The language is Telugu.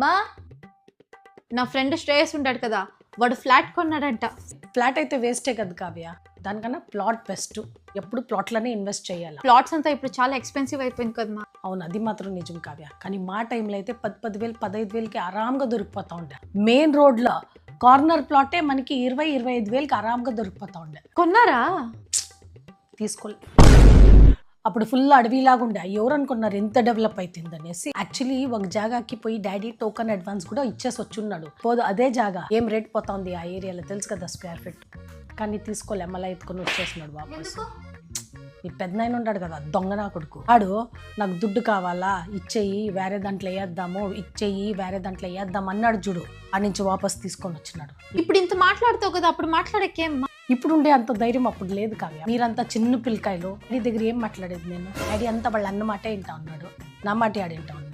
మా నా ఫ్రెండ్ శ్రేయస్ ఉంటాడు కదా, వాడు ఫ్లాట్ కొన్నాడంట. ఫ్లాట్ అయితే వేస్టే కదా కావ్య, దానికన్నా ప్లాట్ బెస్ట్. ఎప్పుడు ప్లాట్లోనే ఇన్వెస్ట్ చేయాలి. ప్లాట్స్ అంతా ఇప్పుడు చాలా ఎక్స్పెన్సివ్ అయిపోయింది కదా మా. అవును, అది మాత్రం నిజం కావ్య. కానీ మా టైంలో అయితే 10,000 15,000కి ఆరాంగా దొరికిపోతా ఉండే. మెయిన్ రోడ్లో కార్నర్ ప్లాటే మనకి 20,000-25,000కి ఆరాంగా దొరికిపోతా ఉండే. కొన్నారా? తీసుకోలే. అప్పుడు ఫుల్ అడవిలాగా ఉండే. ఎవరు అనుకున్నారు ఎంత డెవలప్ అవుతుంది అనేసి. యాక్చువల్లీ ఒక జాగాకి పోయి డాడీ టోకన్ అడ్వాన్స్ కూడా ఇచ్చేసి వచ్చున్నాడు. పోదు అదే జాగా ఏం రేట్ పోతా ఉంది ఆ ఏరియాలో తెలుసు కదా, స్క్వేర్ ఫీట్. కానీ తీసుకోలే, మళ్ళీ ఎత్తుకొని వచ్చేసినాడు వాపస్. ఈ పెద్దనాయన ఉంటాడు కదా, దొంగ నా కొడుకు. వాడు నాకు దుడ్డు కావాలా, ఇచ్చేయి వేరే దాంట్లో వేద్దాము, ఇచ్చేయి వేరే దాంట్లో వేద్దాం అన్నాడు చూడు. ఆ నుంచి వాపస్ తీసుకొని వచ్చినాడు. ఇప్పుడు ఇంత మాట్లాడుతావు కదా, అప్పుడు మాట్లాడకేం? ఇప్పుడు ఉండే అంత ధైర్యం అప్పుడు లేదు కావ్య. మీరంతా చిన్న పిల్లకాయలు. నీ దగ్గర ఏం మాట్లాడేది నేను? డాడీ అంతా వాళ్ళ అన్న మాటే వింటా ఉన్నాడు, నా మాటే ఆడింటా ఉన్నాడు.